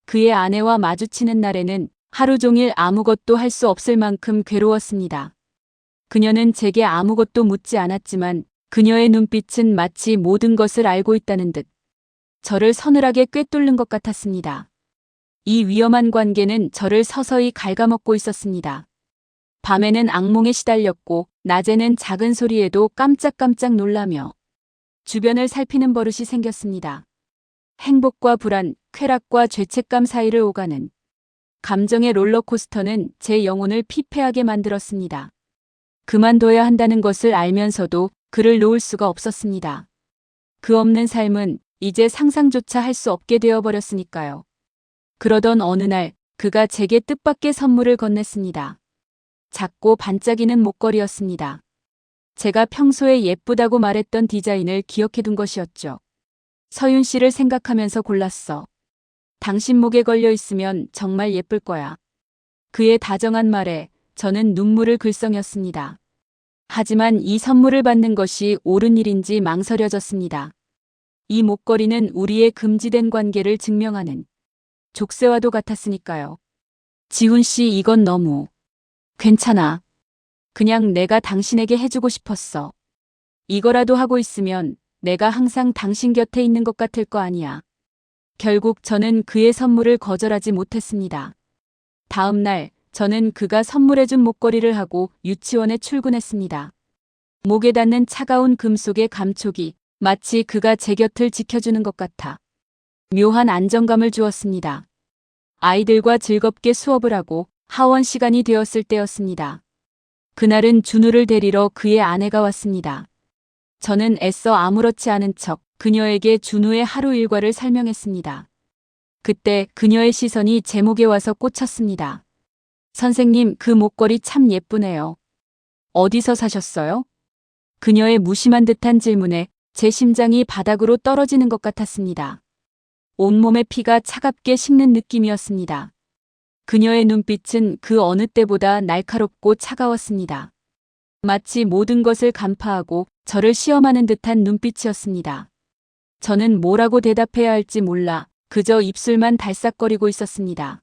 Speaker 1: 그의 아내와 마주치는 날에는 하루 종일 아무것도 할 수 없을 만큼 괴로웠습니다. 그녀는 제게 아무것도 묻지 않았지만 그녀의 눈빛은 마치 모든 것을 알고 있다는 듯 저를 서늘하게 꿰뚫는 것 같았습니다. 이 위험한 관계는 저를 서서히 갉아먹고 있었습니다. 밤에는 악몽에 시달렸고 낮에는 작은 소리에도 깜짝깜짝 놀라며 주변을 살피는 버릇이 생겼습니다. 행복과 불안, 쾌락과 죄책감 사이를 오가는 감정의 롤러코스터는 제 영혼을 피폐하게 만들었습니다. 그만둬야 한다는 것을 알면서도 그를 놓을 수가 없었습니다. 그 없는 삶은 이제 상상조차 할 수 없게 되어버렸으니까요. 그러던 어느 날 그가 제게 뜻밖의 선물을 건넸습니다. 작고 반짝이는 목걸이였습니다. 제가 평소에 예쁘다고 말했던 디자인을 기억해둔 것이었죠. 서윤 씨를 생각하면서 골랐어. 당신 목에 걸려 있으면 정말 예쁠 거야. 그의 다정한 말에 저는 눈물을 글썽였습니다. 하지만 이 선물을 받는 것이 옳은 일인지 망설여졌습니다. 이 목걸이는 우리의 금지된 관계를 증명하는 족쇄와도 같았으니까요. 지훈 씨, 이건 너무 괜찮아. 그냥 내가 당신에게 해주고 싶었어. 이거라도 하고 있으면 내가 항상 당신 곁에 있는 것 같을 거 아니야. 결국 저는 그의 선물을 거절하지 못했습니다. 다음 날 저는 그가 선물해준 목걸이를 하고 유치원에 출근했습니다. 목에 닿는 차가운 금속의 감촉이 마치 그가 제 곁을 지켜주는 것 같아 묘한 안정감을 주었습니다. 아이들과 즐겁게 수업을 하고 하원 시간이 되었을 때였습니다. 그날은 준우를 데리러 그의 아내가 왔습니다. 저는 애써 아무렇지 않은 척 그녀에게 준우의 하루 일과를 설명했습니다. 그때 그녀의 시선이 제 목에 와서 꽂혔습니다. 선생님, 그 목걸이 참 예쁘네요. 어디서 사셨어요? 그녀의 무심한 듯한 질문에 제 심장이 바닥으로 떨어지는 것 같았습니다. 온몸의 피가 차갑게 식는 느낌이었습니다. 그녀의 눈빛은 그 어느 때보다 날카롭고 차가웠습니다. 마치 모든 것을 간파하고 저를 시험하는 듯한 눈빛이었습니다. 저는 뭐라고 대답해야 할지 몰라 그저 입술만 달싹거리고 있었습니다.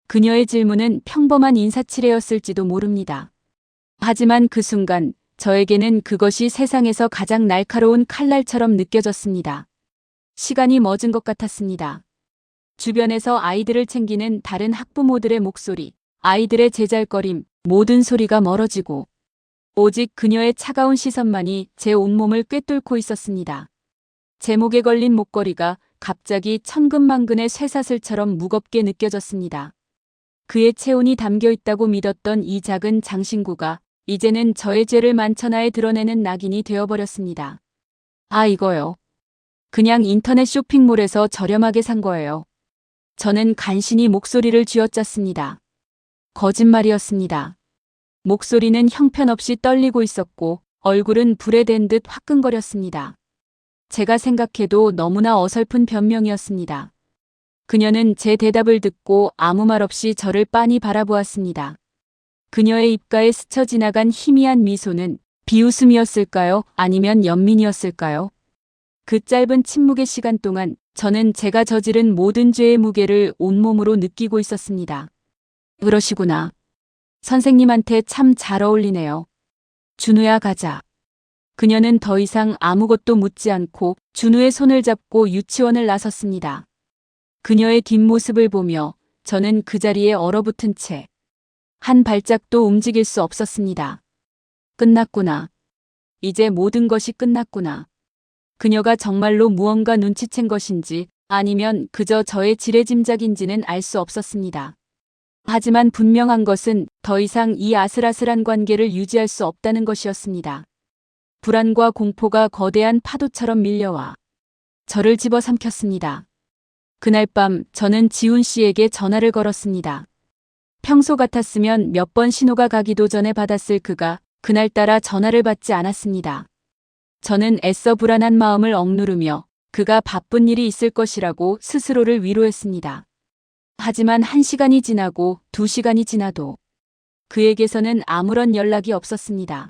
Speaker 1: 그녀의 질문은 평범한 인사치레였을지도 모릅니다. 하지만 그 순간 저에게는 그것이 세상에서 가장 날카로운 칼날처럼 느껴졌습니다. 시간이 멎은 것 같았습니다. 주변에서 아이들을 챙기는 다른 학부모들의 목소리, 아이들의 제잘거림, 모든 소리가 멀어지고 오직 그녀의 차가운 시선만이 제 온몸을 꿰뚫고 있었습니다. 제 목에 걸린 목걸이가 갑자기 천근만근의 쇠사슬처럼 무겁게 느껴졌습니다. 그의 체온이 담겨 있다고 믿었던 이 작은 장신구가 이제는 저의 죄를 만천하에 드러내는 낙인이 되어버렸습니다. 아, 이거요. 그냥 인터넷 쇼핑몰에서 저렴하게 산 거예요. 저는 간신히 목소리를 쥐어짰습니다. 거짓말이었습니다. 목소리는 형편없이 떨리고 있었고 얼굴은 불에 댄 듯 화끈거렸습니다. 제가 생각해도 너무나 어설픈 변명이었습니다. 그녀는 제 대답을 듣고 아무 말 없이 저를 빤히 바라보았습니다. 그녀의 입가에 스쳐 지나간 희미한 미소는 비웃음이었을까요? 아니면 연민이었을까요? 그 짧은 침묵의 시간 동안 저는 제가 저지른 모든 죄의 무게를 온몸으로 느끼고 있었습니다. 그러시구나. 선생님한테 참 잘 어울리네요. 준우야, 가자. 그녀는 더 이상 아무것도 묻지 않고 준우의 손을 잡고 유치원을 나섰습니다. 그녀의 뒷모습을 보며 저는 그 자리에 얼어붙은 채 한 발짝도 움직일 수 없었습니다. 끝났구나. 이제 모든 것이 끝났구나. 그녀가 정말로 무언가 눈치챈 것인지 아니면 그저 저의 지레짐작인지는 알 수 없었습니다. 하지만 분명한 것은 더 이상 이 아슬아슬한 관계를 유지할 수 없다는 것이었습니다. 불안과 공포가 거대한 파도처럼 밀려와 저를 집어삼켰습니다. 그날 밤 저는 지훈 씨에게 전화를 걸었습니다. 평소 같았으면 몇 번 신호가 가기도 전에 받았을 그가 그날따라 전화를 받지 않았습니다. 저는 애써 불안한 마음을 억누르며 그가 바쁜 일이 있을 것이라고 스스로를 위로했습니다. 하지만 1시간이 지나고 2시간이 지나도 그에게서는 아무런 연락이 없었습니다.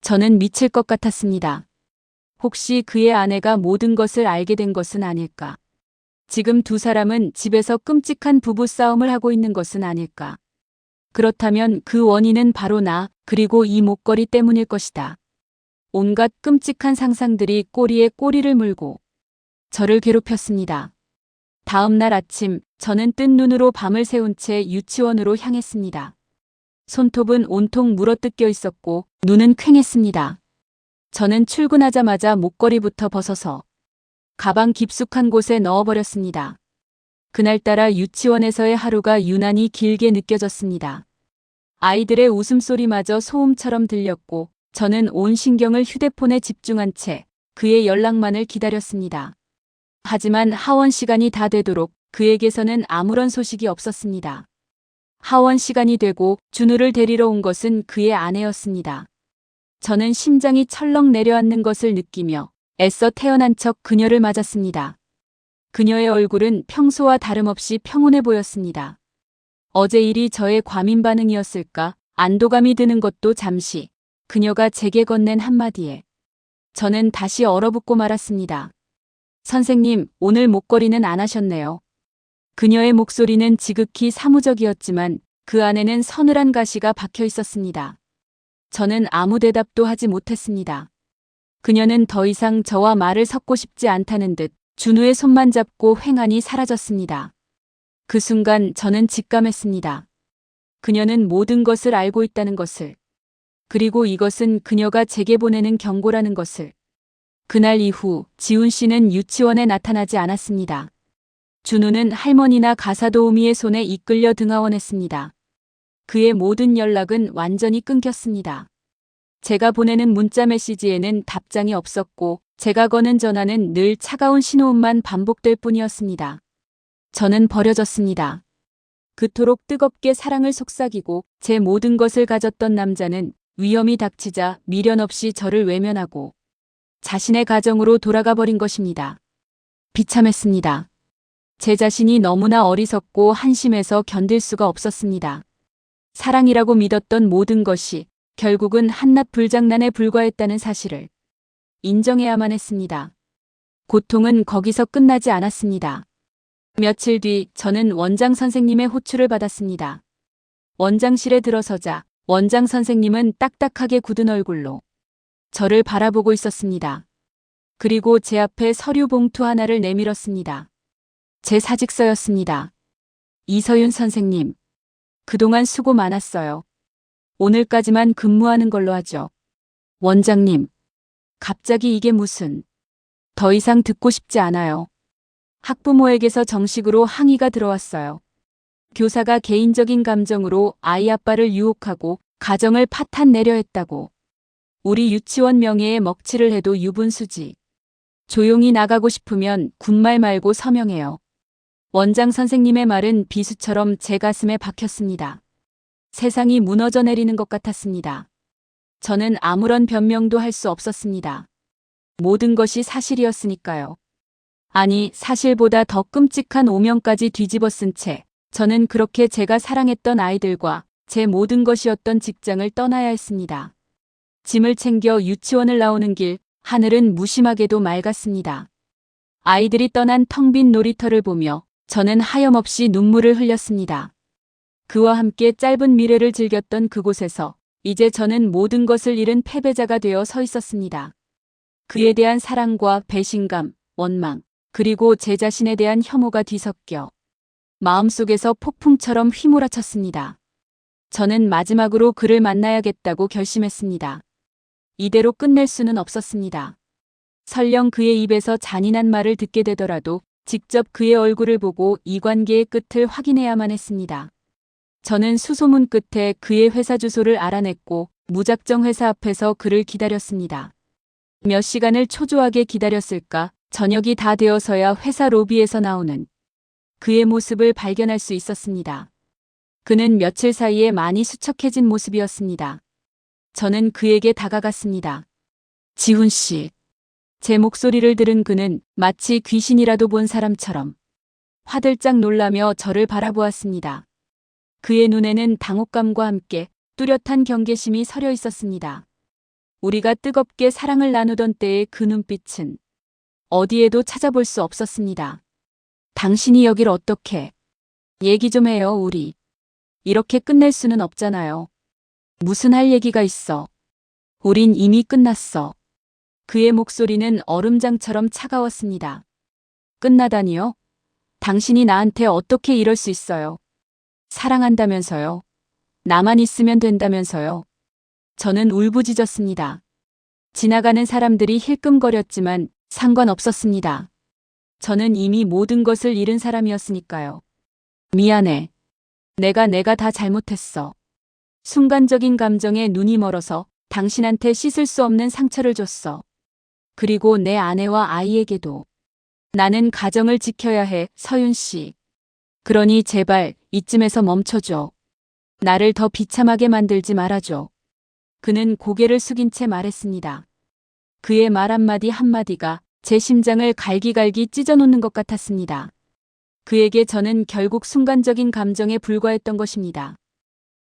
Speaker 1: 저는 미칠 것 같았습니다. 혹시 그의 아내가 모든 것을 알게 된 것은 아닐까? 지금 두 사람은 집에서 끔찍한 부부싸움을 하고 있는 것은 아닐까? 그렇다면 그 원인은 바로 나, 그리고 이 목걸이 때문일 것이다. 온갖 끔찍한 상상들이 꼬리에 꼬리를 물고 저를 괴롭혔습니다. 다음 날 아침, 저는 뜬 눈으로 밤을 새운 채 유치원으로 향했습니다. 손톱은 온통 물어뜯겨 있었고 눈은 퀭했습니다. 저는 출근하자마자 목걸이부터 벗어서 가방 깊숙한 곳에 넣어버렸습니다. 그날따라 유치원에서의 하루가 유난히 길게 느껴졌습니다. 아이들의 웃음소리마저 소음처럼 들렸고 저는 온 신경을 휴대폰에 집중한 채 그의 연락만을 기다렸습니다. 하지만 하원 시간이 다 되도록 그에게서는 아무런 소식이 없었습니다. 하원 시간이 되고 준우를 데리러 온 것은 그의 아내였습니다. 저는 심장이 철렁 내려앉는 것을 느끼며 애써 태어난 척 그녀를 맞았습니다. 그녀의 얼굴은 평소와 다름없이 평온해 보였습니다. 어제 일이 저의 과민 반응이었을까? 안도감이 드는 것도 잠시. 그녀가 제게 건넨 한마디에 저는 다시 얼어붙고 말았습니다. 선생님, 오늘 목걸이는 안 하셨네요. 그녀의 목소리는 지극히 사무적이었지만 그 안에는 서늘한 가시가 박혀 있었습니다. 저는 아무 대답도 하지 못했습니다. 그녀는 더 이상 저와 말을 섞고 싶지 않다는 듯 준우의 손만 잡고 횡하니 사라졌습니다. 그 순간 저는 직감했습니다. 그녀는 모든 것을 알고 있다는 것을. 그리고 이것은 그녀가 제게 보내는 경고라는 것을. 그날 이후 지훈 씨는 유치원에 나타나지 않았습니다. 준우는 할머니나 가사도우미의 손에 이끌려 등하원했습니다. 그의 모든 연락은 완전히 끊겼습니다. 제가 보내는 문자 메시지에는 답장이 없었고 제가 거는 전화는 늘 차가운 신호음만 반복될 뿐이었습니다. 저는 버려졌습니다. 그토록 뜨겁게 사랑을 속삭이고 제 모든 것을 가졌던 남자는 위험이 닥치자 미련 없이 저를 외면하고 자신의 가정으로 돌아가 버린 것입니다. 비참했습니다. 제 자신이 너무나 어리석고 한심해서 견딜 수가 없었습니다. 사랑이라고 믿었던 모든 것이 결국은 한낱 불장난에 불과했다는 사실을 인정해야만 했습니다. 고통은 거기서 끝나지 않았습니다. 며칠 뒤 저는 원장 선생님의 호출을 받았습니다. 원장실에 들어서자 원장 선생님은 딱딱하게 굳은 얼굴로 저를 바라보고 있었습니다. 그리고 제 앞에 서류 봉투 하나를 내밀었습니다. 제 사직서였습니다. 이서윤 선생님, 그동안 수고 많았어요. 오늘까지만 근무하는 걸로 하죠. 원장님, 갑자기 이게 무슨. 더 이상 듣고 싶지 않아요. 학부모에게서 정식으로 항의가 들어왔어요. 교사가 개인적인 감정으로 아이 아빠를 유혹하고 가정을 파탄내려 했다고. 우리 유치원 명예에 먹칠을 해도 유분수지. 조용히 나가고 싶으면 군말 말고 서명해요. 원장 선생님의 말은 비수처럼 제 가슴에 박혔습니다. 세상이 무너져 내리는 것 같았습니다. 저는 아무런 변명도 할 수 없었습니다. 모든 것이 사실이었으니까요. 아니, 사실보다 더 끔찍한 오명까지 뒤집어 쓴 채 저는 그렇게 제가 사랑했던 아이들과 제 모든 것이었던 직장을 떠나야 했습니다. 짐을 챙겨 유치원을 나오는 길, 하늘은 무심하게도 맑았습니다. 아이들이 떠난 텅 빈 놀이터를 보며 저는 하염없이 눈물을 흘렸습니다. 그와 함께 짧은 미래를 즐겼던 그곳에서 이제 저는 모든 것을 잃은 패배자가 되어 서 있었습니다. 그에 대한 사랑과 배신감, 원망, 그리고 제 자신에 대한 혐오가 뒤섞여 마음속에서 폭풍처럼 휘몰아쳤습니다. 저는 마지막으로 그를 만나야겠다고 결심했습니다. 이대로 끝낼 수는 없었습니다. 설령 그의 입에서 잔인한 말을 듣게 되더라도 직접 그의 얼굴을 보고 이 관계의 끝을 확인해야만 했습니다. 저는 수소문 끝에 그의 회사 주소를 알아냈고 무작정 회사 앞에서 그를 기다렸습니다. 몇 시간을 초조하게 기다렸을까? 저녁이 다 되어서야 회사 로비에서 나오는 그의 모습을 발견할 수 있었습니다. 그는 며칠 사이에 많이 수척해진 모습이었습니다. 저는 그에게 다가갔습니다. 지훈 씨. 제 목소리를 들은 그는 마치 귀신이라도 본 사람처럼 화들짝 놀라며 저를 바라보았습니다. 그의 눈에는 당혹감과 함께 뚜렷한 경계심이 서려 있었습니다. 우리가 뜨겁게 사랑을 나누던 때의 그 눈빛은 어디에도 찾아볼 수 없었습니다. 당신이 여길 어떻게? 얘기 좀 해요, 우리. 이렇게 끝낼 수는 없잖아요. 무슨 할 얘기가 있어. 우린 이미 끝났어. 그의 목소리는 얼음장처럼 차가웠습니다. 끝나다니요? 당신이 나한테 어떻게 이럴 수 있어요? 사랑한다면서요. 나만 있으면 된다면서요. 저는 울부짖었습니다. 지나가는 사람들이 힐끔거렸지만 상관없었습니다. 저는 이미 모든 것을 잃은 사람이었으니까요. 미안해. 내가 다 잘못했어. 순간적인 감정에 눈이 멀어서 당신한테 씻을 수 없는 상처를 줬어. 그리고 내 아내와 아이에게도. 나는 가정을 지켜야 해, 서윤 씨. 그러니 제발 이쯤에서 멈춰줘. 나를 더 비참하게 만들지 말아줘. 그는 고개를 숙인 채 말했습니다. 그의 말 한마디 한마디가 제 심장을 갈기갈기 찢어놓는 것 같았습니다. 그에게 저는 결국 순간적인 감정에 불과했던 것입니다.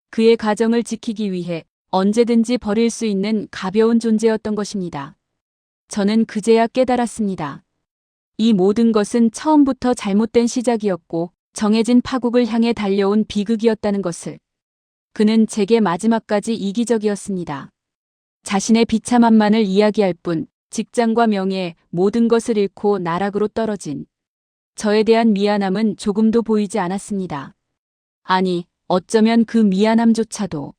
Speaker 1: 그의 가정을 지키기 위해 언제든지 버릴 수 있는 가벼운 존재였던 것입니다. 저는 그제야 깨달았습니다. 이 모든 것은 처음부터 잘못된 시작이었고 정해진 파국을 향해 달려온 비극이었다는 것을. 그는 제게 마지막까지 이기적이었습니다. 자신의 비참함만을 이야기할 뿐 직장과 명예, 모든 것을 잃고 나락으로 떨어진 저에 대한 미안함은 조금도 보이지 않았습니다. 아니, 어쩌면 그 미안함조차도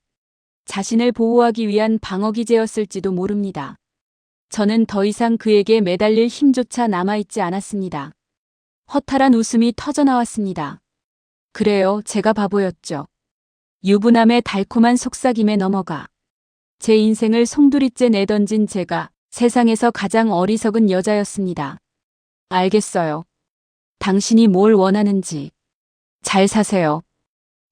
Speaker 1: 자신을 보호하기 위한 방어기제였을지도 모릅니다. 저는 더 이상 그에게 매달릴 힘조차 남아있지 않았습니다. 허탈한 웃음이 터져나왔습니다. 그래요, 제가 바보였죠. 유부남의 달콤한 속삭임에 넘어가 제 인생을 송두리째 내던진 제가 세상에서 가장 어리석은 여자였습니다. 알겠어요. 당신이 뭘 원하는지. 잘 사세요.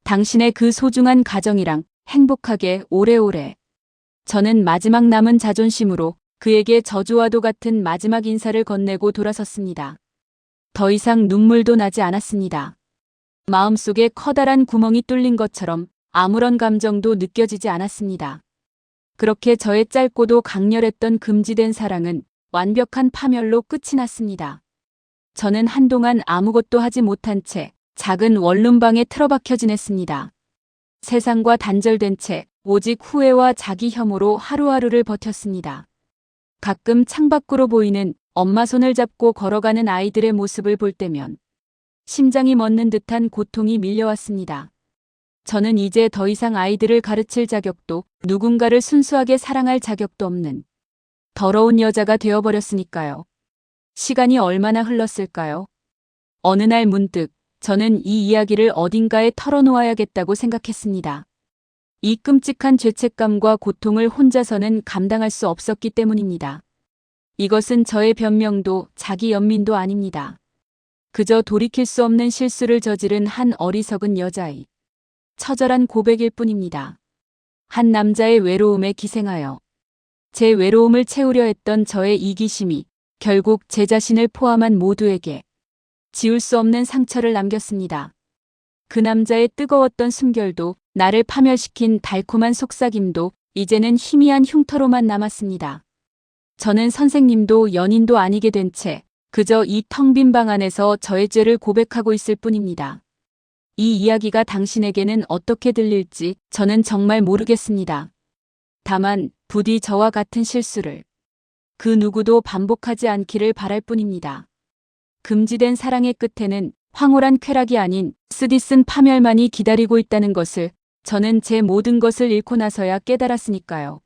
Speaker 1: 당신의 그 소중한 가정이랑 행복하게 오래오래. 저는 마지막 남은 자존심으로 그에게 저주와도 같은 마지막 인사를 건네고 돌아섰습니다. 더 이상 눈물도 나지 않았습니다. 마음속에 커다란 구멍이 뚫린 것처럼 아무런 감정도 느껴지지 않았습니다. 그렇게 저의 짧고도 강렬했던 금지된 사랑은 완벽한 파멸로 끝이 났습니다. 저는 한동안 아무것도 하지 못한 채 작은 원룸방에 틀어박혀 지냈습니다. 세상과 단절된 채 오직 후회와 자기 혐오로 하루하루를 버텼습니다. 가끔 창밖으로 보이는 엄마 손을 잡고 걸어가는 아이들의 모습을 볼 때면 심장이 멎는 듯한 고통이 밀려왔습니다. 저는 이제 더 이상 아이들을 가르칠 자격도 누군가를 순수하게 사랑할 자격도 없는 더러운 여자가 되어버렸으니까요. 시간이 얼마나 흘렀을까요? 어느 날 문득 저는 이 이야기를 어딘가에 털어놓아야겠다고 생각했습니다. 이 끔찍한 죄책감과 고통을 혼자서는 감당할 수 없었기 때문입니다. 이것은 저의 변명도 자기 연민도 아닙니다. 그저 돌이킬 수 없는 실수를 저지른 한 어리석은 여자의 처절한 고백일 뿐입니다. 한 남자의 외로움에 기생하여 제 외로움을 채우려 했던 저의 이기심이 결국 제 자신을 포함한 모두에게 지울 수 없는 상처를 남겼습니다. 그 남자의 뜨거웠던 숨결도 나를 파멸시킨 달콤한 속삭임도 이제는 희미한 흉터로만 남았습니다. 저는 선생님도 연인도 아니게 된 채 그저 이 텅 빈 방 안에서 저의 죄를 고백하고 있을 뿐입니다. 이 이야기가 당신에게는 어떻게 들릴지 저는 정말 모르겠습니다. 다만 부디 저와 같은 실수를 그 누구도 반복하지 않기를 바랄 뿐입니다. 금지된 사랑의 끝에는 황홀한 쾌락이 아닌 쓰디쓴 파멸만이 기다리고 있다는 것을 저는 제 모든 것을 잃고 나서야 깨달았으니까요.